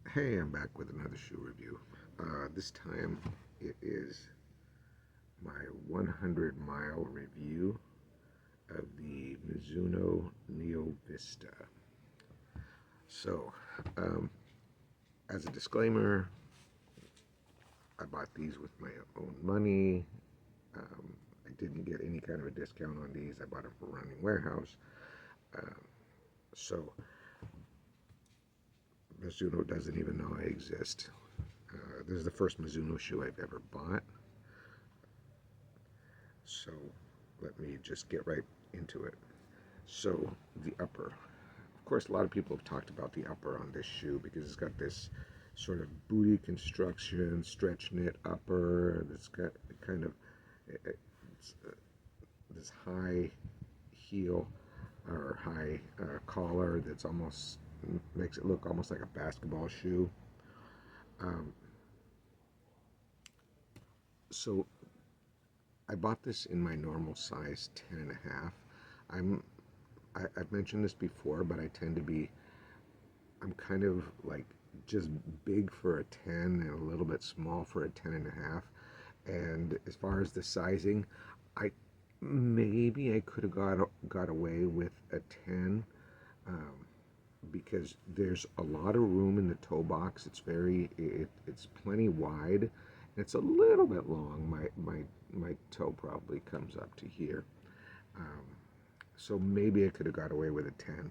Hey, I'm back with another shoe review. This time it is my 100-mile review of the Mizuno Neo Vista. So, um, as a disclaimer, I bought these with my own money. I didn't get any kind of a discount on these. I bought them from Running Warehouse. Um, so, Mizuno doesn't even know I exist. This is the first Mizuno shoe I've ever bought. So let me just get right into it. So the upper. Of course, a lot of people have talked about the upper on this shoe because it's got this sort of booty construction, stretch knit upper that's got kind of it's, this high heel or high collar that's almost makes it look almost like a basketball shoe. Um, so I bought this in my normal size 10 and a half. I'm I've mentioned this before, but I tend to be, I'm kind of like just big for a 10 and a little bit small for a 10 and a half. And as far as the sizing, I maybe I could have got away with a 10, um, because there's a lot of room in the toe box. It's plenty wide, and it's a little bit long. My toe probably comes up to here. Um, so maybe I could have got away with a 10,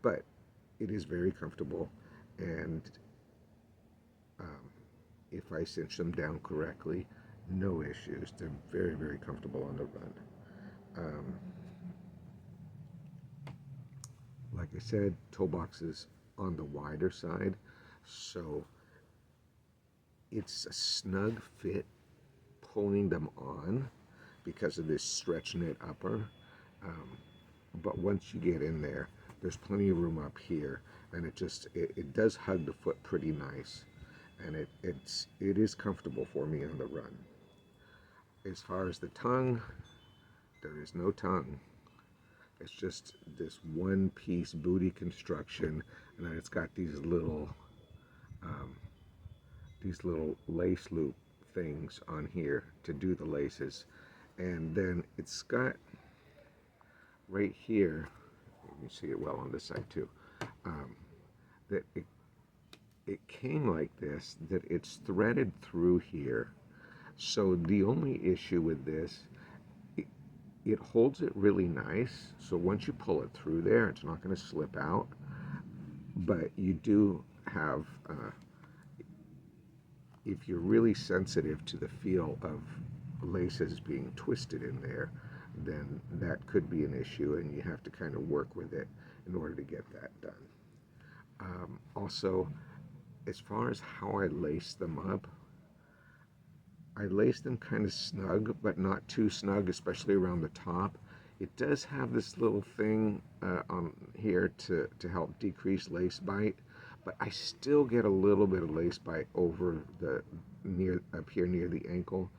but it is very comfortable, and um, if I cinch them down correctly, no issues. They're very, very comfortable on the run. Um, like I said, toe boxes on the wider side, so it's a snug fit pulling them on because of this stretch knit upper. Um, but once you get in there, there's plenty of room up here, and it does hug the foot pretty nice, and it is comfortable for me on the run. As far as the tongue, there is no tongue. It's just this one piece booty construction, and then it's got um, these little lace loop things on here to do the laces, and then it's got right here. You can see it well on this side too. Um, that it came like this, that it's threaded through here. So the only issue with this, it, it holds it really nice. So once you pull it through there, it's not going to slip out. But you do have, if you're really sensitive to the feel of laces being twisted in there, then that could be an issue, and you have to kind of work with it in order to get that done. Also, as far as how I lace them up, I lace them kind of snug, but not too snug, especially around the top. It does have this little thing on here to help decrease lace bite, but I still get a little bit of lace bite over the near up here near the ankle,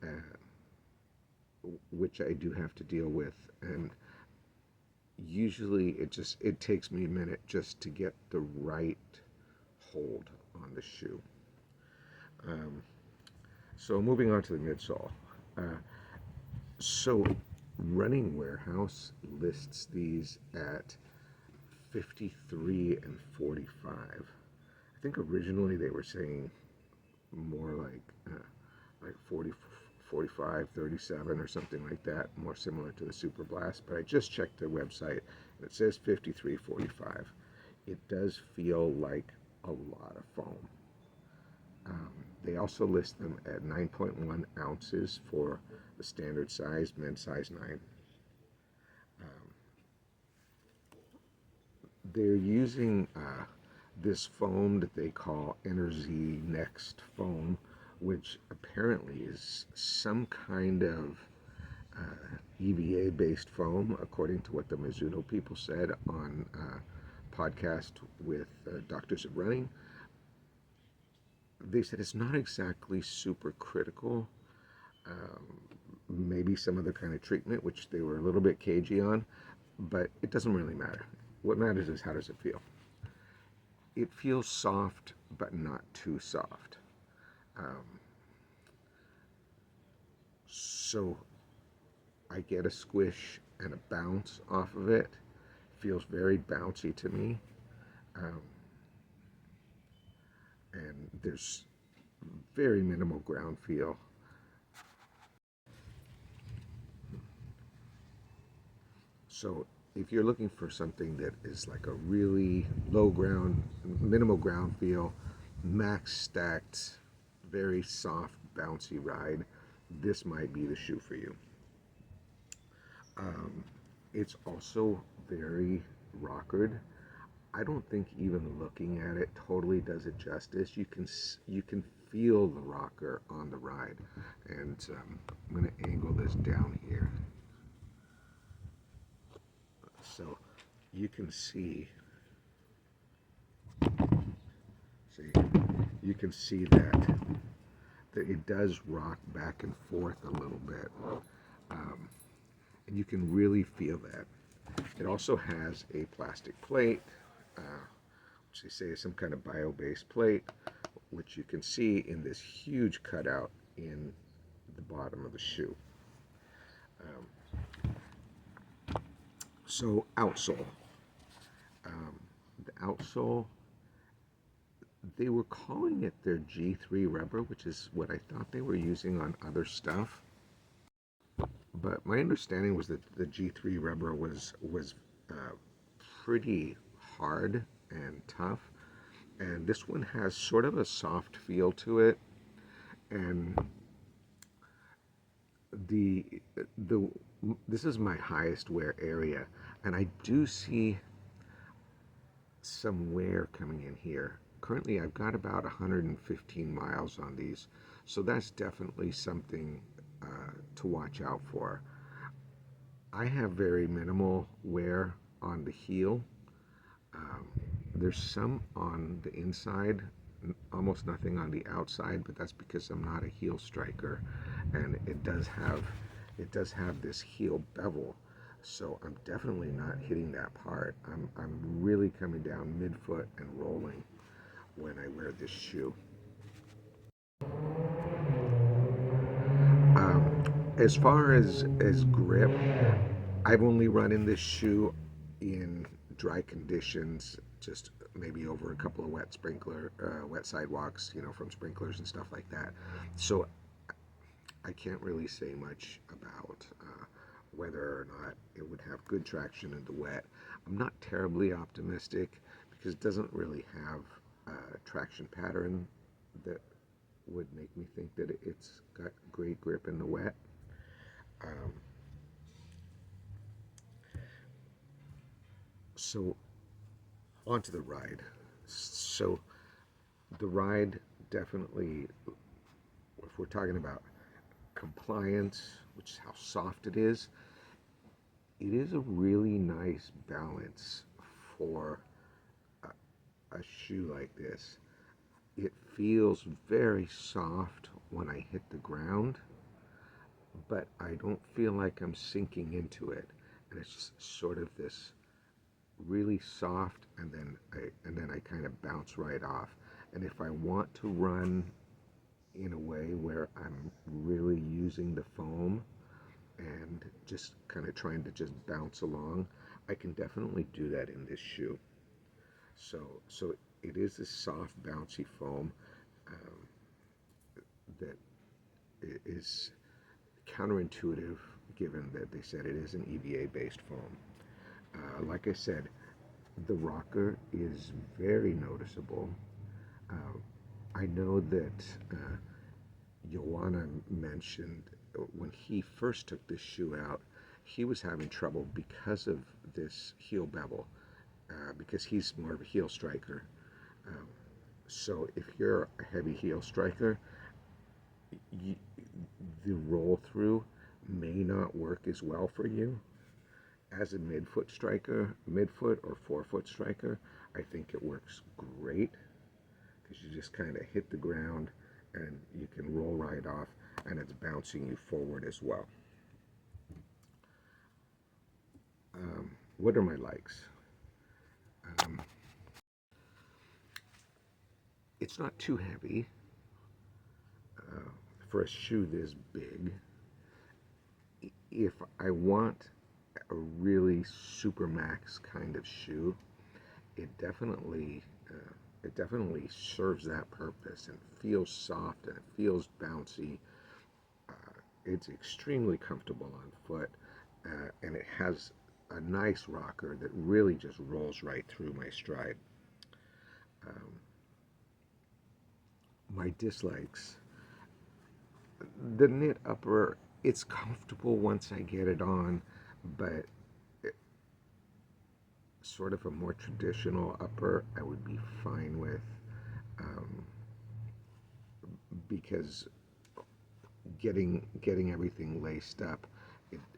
uh, which I do have to deal with. And usually it takes me a minute just to get the right hold on the shoe. Um, so moving on to the midsole. Uh, so Running Warehouse lists these at 53 and 45. I think originally they were saying more like 40, 45, 37 or something like that, more similar to the Super Blast. But I just checked their website and it says 53, 45. It does feel like a lot of foam. They also list them at 9.1 ounces for the standard size, men's size 9. Um, they're using this foam that they call Energy Next foam, which apparently is some kind of EVA based foam, according to what the Mizuno people said on podcast with Doctors of Running. They said it's not exactly super critical. Um, Maybe some other kind of treatment, which they were a little bit cagey on, but it doesn't really matter. What matters is how does it feel? It feels soft but not too soft. Um, so I get a squish and a bounce off of it. Feels very bouncy to me. Um, and there's very minimal ground feel. So if you're looking for something that is like a really low ground, minimal ground feel, max stacked, very soft, bouncy ride, this might be the shoe for you. It's also very rockered. I don't think even looking at it totally does it justice. You can feel the rocker on the ride, and I'm going to angle this down here so you can see you can see that it does rock back and forth a little bit, and you can really feel that. It also has a plastic plate, which they say is some kind of bio-based plate, which you can see in this huge cutout in the bottom of the shoe. So outsole. The outsole, they were calling it their G3 rubber, which is what I thought they were using on other stuff. But my understanding was that the G3 rubber was pretty hard and tough, and this one has sort of a soft feel to it, and the the this is my highest wear area, and I do see some wear coming in here. Currently, I've got about 115 miles on these, so that's definitely something to watch out for. I have very minimal wear on the heel. There's some on the inside, almost nothing on the outside, but that's because I'm not a heel striker, and it does have this heel bevel, so I'm definitely not hitting that part. I'm really coming down midfoot and rolling when I wear this shoe. As far as grip, I've only run in this shoe in dry conditions, just maybe over a couple of wet sidewalks, from sprinklers and stuff like that. So I can't really say much about whether or not it would have good traction in the wet. I'm not terribly optimistic because it doesn't really have a traction pattern that would make me think that it's got great grip in the wet. Um, so onto the ride. So the ride definitely, if we're talking about compliance, which is how soft it is a really nice balance for a shoe like this. It feels very soft when I hit the ground, but I don't feel like I'm sinking into it. And it's just sort of this really soft, and then I kind of bounce right off. And if I want to run in a way where I'm really using the foam and just kind of trying to just bounce along, I can definitely do that in this shoe. So it is a soft, bouncy foam that is counterintuitive, given that they said it is an EVA-based foam. Like I said, the rocker is very noticeable. I know that Joanna mentioned when he first took this shoe out, he was having trouble because of this heel bevel, because he's more of a heel striker. Um, so if you're a heavy heel striker, you, the roll through may not work as well for you. As a midfoot or forefoot striker, I think it works great because you just kind of hit the ground and you can roll right off, and it's bouncing you forward as well. What are my likes? It's not too heavy for a shoe this big. If I want a really super max kind of shoe, it definitely it definitely serves that purpose and feels soft and it feels bouncy. It's extremely comfortable on foot, and it has a nice rocker that really just rolls right through my stride. Um, my dislikes, the knit upper, it's comfortable once I get it on, but sort of a more traditional upper I would be fine with, um, because getting everything laced up,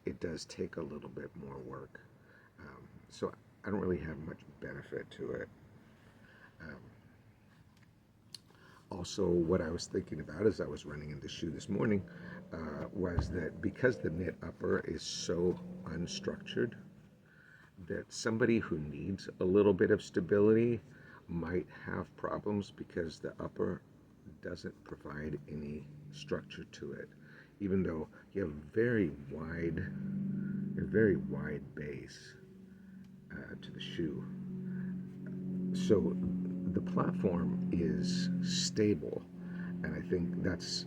it does take a little bit more work. So I don't really have much benefit to it. Um, Also, what I was thinking about as I was running in the shoe this morning was that because the knit upper is so unstructured, that somebody who needs a little bit of stability might have problems because the upper doesn't provide any structure to it, even though you have a very wide base to the shoe. So the platform is stable, and I think that's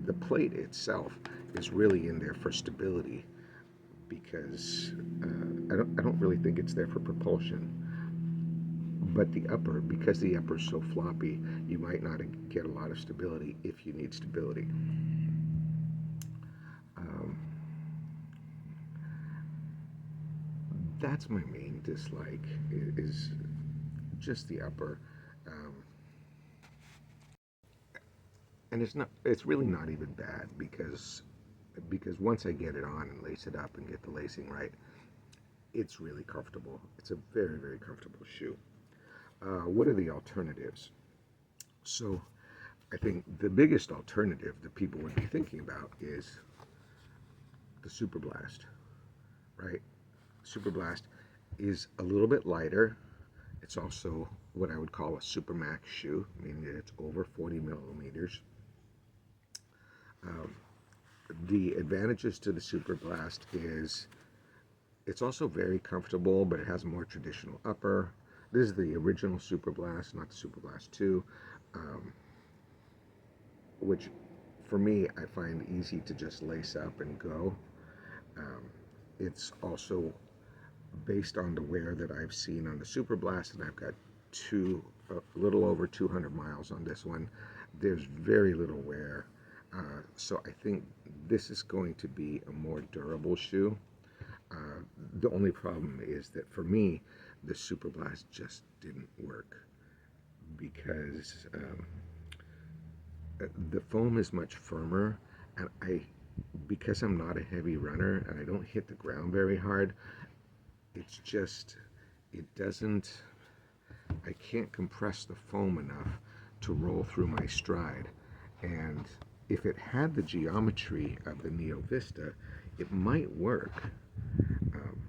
the plate itself is really in there for stability because I don't really think it's there for propulsion. But the upper, because the upper is so floppy, you might not get a lot of stability if you need stability. Um, that's my main dislike is just the upper. Um, and it's really not even bad because once I get it on and lace it up and get the lacing right, it's really comfortable. It's a very, very comfortable shoe. What are the alternatives? So I think the biggest alternative that people would be thinking about is the Super Blast, right? Super Blast is a little bit lighter. It's also what I would call a Super Max shoe, meaning that it's over 40 millimeters. Um, the advantages to the Super Blast is it's also very comfortable, but it has a more traditional upper. This is the original Super Blast, not the Super Blast 2, which for me I find easy to just lace up and go. Um, it's also based on the wear that I've seen on the Super Blast, and I've got a little over 200 miles on this one. There's very little wear, so I think this is going to be a more durable shoe. The only problem is that for me, the Super Blast just didn't work because the foam is much firmer, and because I'm not a heavy runner and I don't hit the ground very hard, it's just, it doesn't, I can't compress the foam enough to roll through my stride. And if it had the geometry of the Neo Vista, it might work. Um,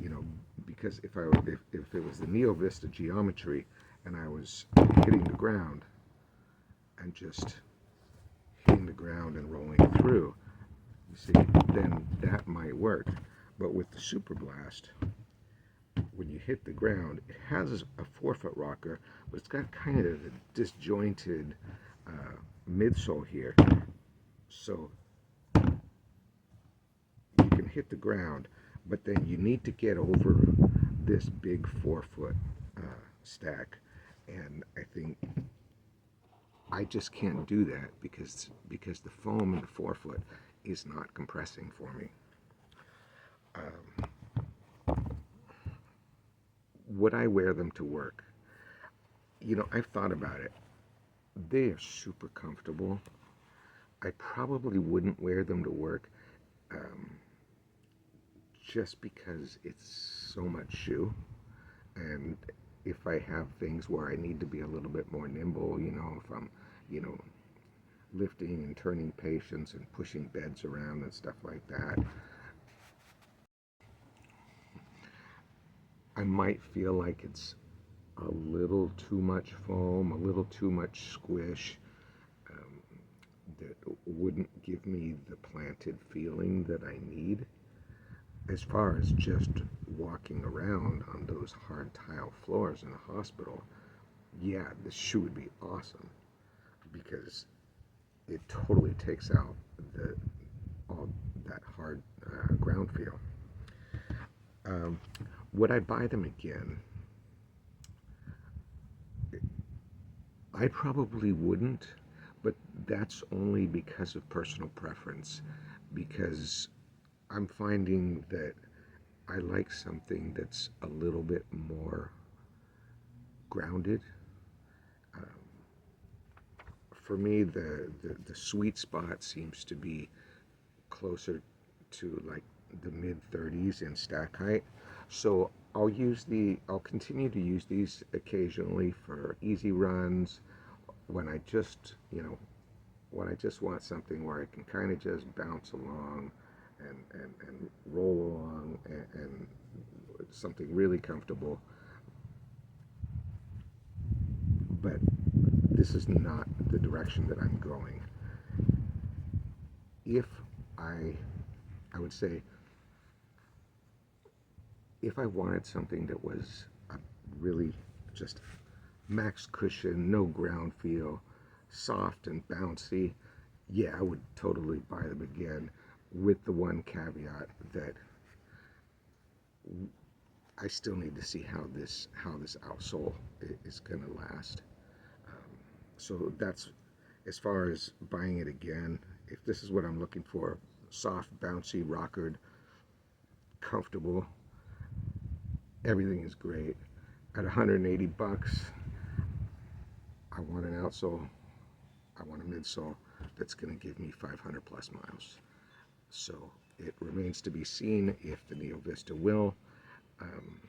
you know, because if it was the Neo Vista geometry and I was hitting the ground and just hitting the ground and rolling through, you see, then that might work. But with the Super Blast, when you hit the ground, it has a 4-foot rocker, but it's got kind of a disjointed midsole here. So you can hit the ground, but then you need to get over this big 4-foot stack. And I think I just can't do that because the foam in the 4-foot is not compressing for me. Would I wear them to work? You know, I've thought about it. They are super comfortable. I probably wouldn't wear them to work just because it's so much shoe. And if I have things where I need to be a little bit more nimble, you know, if I'm, you know, lifting and turning patients and pushing beds around and stuff like that, I might feel like it's a little too much foam, a little too much squish, um, that wouldn't give me the planted feeling that I need. As far as just walking around on those hard tile floors in a hospital, yeah, this shoe would be awesome because it totally takes out all that hard ground feel. Um, would I buy them again? I probably wouldn't, but that's only because of personal preference. Because I'm finding that I like something that's a little bit more grounded. Um, for me, the sweet spot seems to be closer to like the mid 30s in stack height. So I'll continue to use these occasionally for easy runs when I just, when I just want something where I can kind of just bounce along and roll along and something really comfortable. But this is not the direction that I'm going. If I, I would say, if I wanted something that was a really just max cushion, no ground feel, soft and bouncy, yeah, I would totally buy them again, with the one caveat that I still need to see how this outsole is going to last. So that's as far as buying it again. If this is what I'm looking for, soft, bouncy, rockered, comfortable, everything is great. At 180 bucks, I want an outsole, I want a midsole that's going to give me 500 plus miles. So it remains to be seen if the Neo Vista will. Um,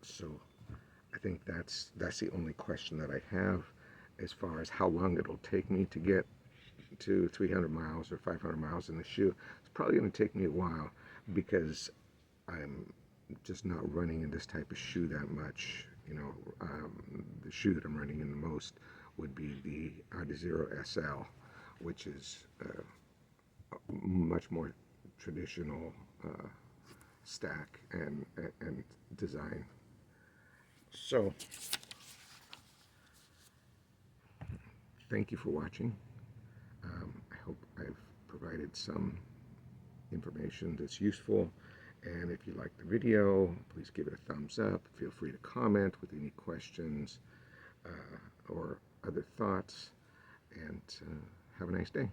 so I think that's the only question that I have as far as how long it'll take me to get to 300 miles or 500 miles in the shoe. It's probably going to take me a while because I'm just not running in this type of shoe that much. The shoe that I'm running in the most would be the Adizero SL, which is much more traditional stack and design. So, thank you for watching. I hope I've provided some information that's useful. And if you like the video, please give it a thumbs up. Feel free to comment with any questions or other thoughts. And have a nice day.